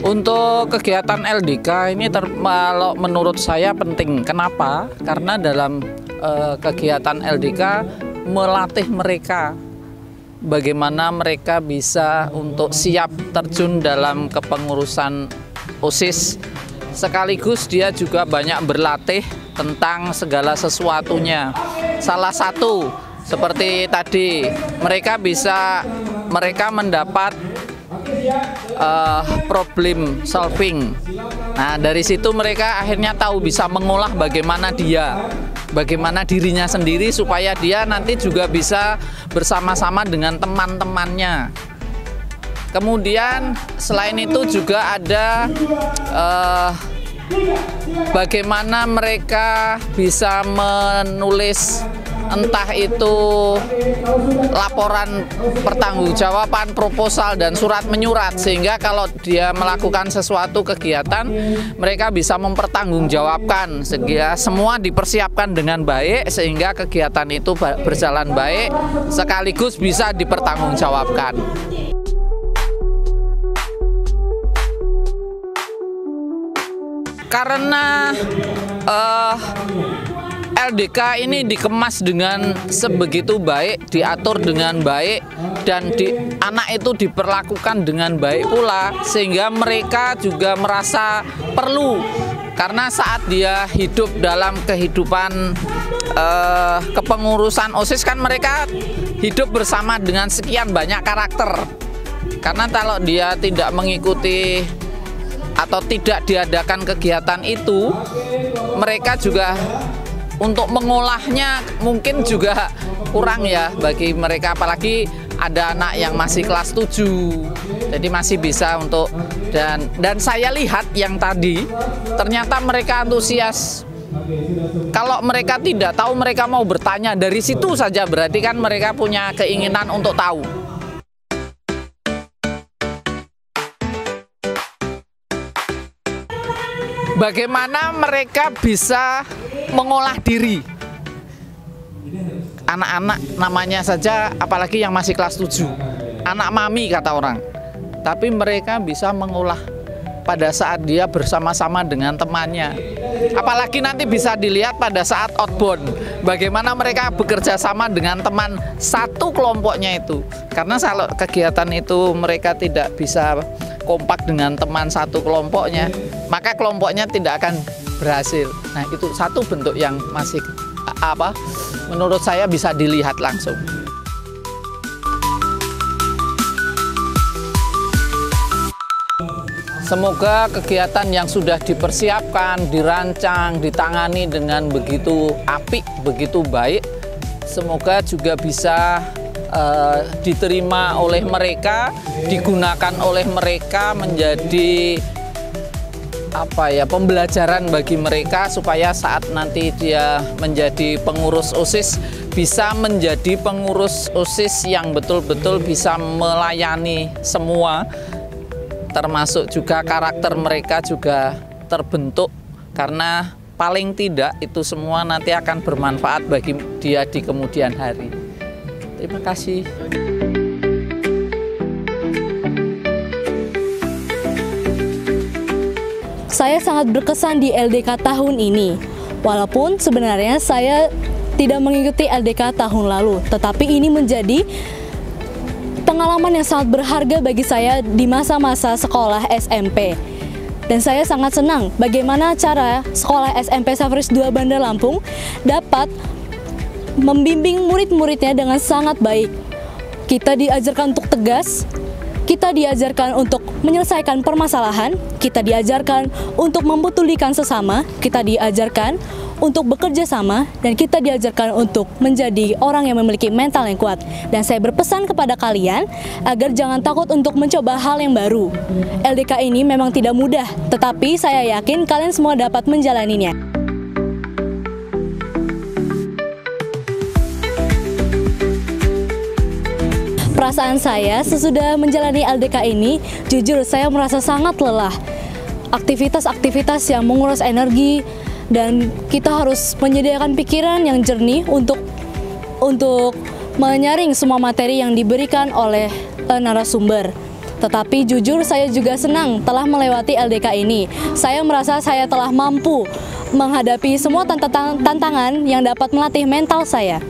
Untuk kegiatan LDK ini kalau menurut saya penting. Kenapa? Karena dalam kegiatan LDK melatih mereka bagaimana mereka bisa untuk siap terjun dalam kepengurusan OSIS. Sekaligus dia juga banyak berlatih tentang segala sesuatunya. Salah satu seperti tadi mereka mendapat problem solving. Nah, dari situ mereka akhirnya tahu bisa mengolah bagaimana dirinya sendiri supaya dia nanti juga bisa bersama-sama dengan teman-temannya. Kemudian selain itu juga ada bagaimana mereka bisa menulis entah itu laporan pertanggungjawaban, proposal, dan surat menyurat, sehingga kalau dia melakukan sesuatu kegiatan mereka bisa mempertanggungjawabkan, sehingga semua dipersiapkan dengan baik sehingga kegiatan itu berjalan baik sekaligus bisa dipertanggungjawabkan. Karena LDK ini dikemas dengan sebegitu baik, diatur dengan baik, dan anak itu diperlakukan dengan baik pula, sehingga mereka juga merasa perlu. Karena saat dia hidup dalam kehidupan kepengurusan OSIS kan mereka hidup bersama dengan sekian banyak karakter. Karena kalau dia tidak mengikuti atau tidak diadakan kegiatan itu, mereka juga untuk mengolahnya mungkin juga kurang ya bagi mereka, apalagi ada anak yang masih kelas 7. Jadi masih bisa untuk dan saya lihat yang tadi ternyata mereka antusias. Kalau mereka tidak tahu, mereka mau bertanya, dari situ saja berarti kan mereka punya keinginan untuk tahu. Bagaimana mereka bisa mengolah diri? Anak-anak namanya saja, apalagi yang masih kelas 7, anak mami kata orang. Tapi mereka bisa mengolah pada saat dia bersama-sama dengan temannya. Apalagi nanti bisa dilihat pada saat outbound, bagaimana mereka bekerja sama dengan teman satu kelompoknya itu. Karena kalau kegiatan itu mereka tidak bisa kompak dengan teman satu kelompoknya, maka kelompoknya tidak akan berhasil. Nah, itu satu bentuk yang masih menurut saya bisa dilihat langsung. Semoga kegiatan yang sudah dipersiapkan, dirancang, ditangani dengan begitu apik, begitu baik, semoga juga bisa diterima oleh mereka, digunakan oleh mereka menjadi pembelajaran bagi mereka, supaya saat nanti dia menjadi pengurus OSIS bisa menjadi pengurus OSIS yang betul-betul bisa melayani semua, termasuk juga karakter mereka juga terbentuk, karena paling tidak itu semua nanti akan bermanfaat bagi dia di kemudian hari. Terima kasih. Saya sangat berkesan di LDK tahun ini. Walaupun sebenarnya saya tidak mengikuti LDK tahun lalu, tetapi ini menjadi pengalaman yang sangat berharga bagi saya di masa-masa sekolah SMP. Dan saya sangat senang bagaimana cara sekolah SMP Safaris 2 Bandar Lampung dapat membimbing murid-muridnya dengan sangat baik. Kita diajarkan untuk tegas, kita diajarkan untuk menyelesaikan permasalahan, kita diajarkan untuk mempedulikan sesama, kita diajarkan untuk bekerja sama, dan kita diajarkan untuk menjadi orang yang memiliki mental yang kuat. Dan saya berpesan kepada kalian agar jangan takut untuk mencoba hal yang baru. LDK ini memang tidak mudah, tetapi saya yakin kalian semua dapat menjalaninya. Perasaan saya sesudah menjalani LDK ini, jujur saya merasa sangat lelah. Aktivitas-aktivitas yang menguras energi, dan kita harus menyediakan pikiran yang jernih untuk menyaring semua materi yang diberikan oleh narasumber. Tetapi jujur saya juga senang telah melewati LDK ini. Saya merasa saya telah mampu menghadapi semua tantangan yang dapat melatih mental saya.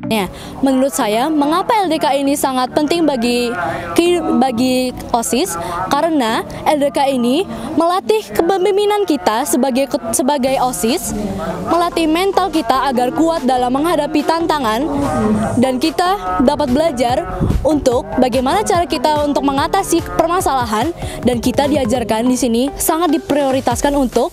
Ya, menurut saya, mengapa LDK ini sangat penting bagi OSIS? Karena LDK ini melatih kepemimpinan kita sebagai OSIS, melatih mental kita agar kuat dalam menghadapi tantangan, dan kita dapat belajar untuk bagaimana cara kita untuk mengatasi permasalahan, dan kita diajarkan di sini sangat diprioritaskan untuk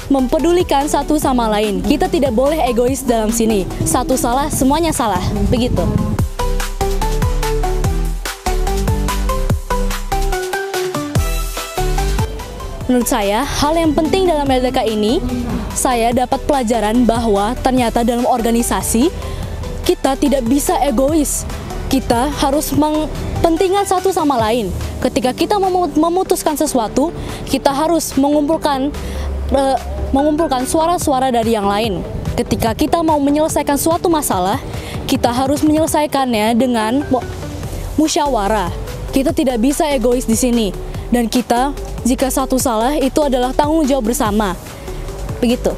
mempedulikan satu sama lain. Kita tidak boleh egois dalam sini. Satu salah, semuanya salah. Begitu. Menurut saya, hal yang penting dalam LDK ini, saya dapat pelajaran bahwa ternyata dalam organisasi, kita tidak bisa egois. Kita harus mempentingkan satu sama lain. Ketika kita memutuskan sesuatu, kita harus mengumpulkan suara-suara dari yang lain. Ketika kita mau menyelesaikan suatu masalah, kita harus menyelesaikannya dengan musyawarah. Kita tidak bisa egois di sini. Dan kita, jika satu salah, itu adalah tanggung jawab bersama. Begitu.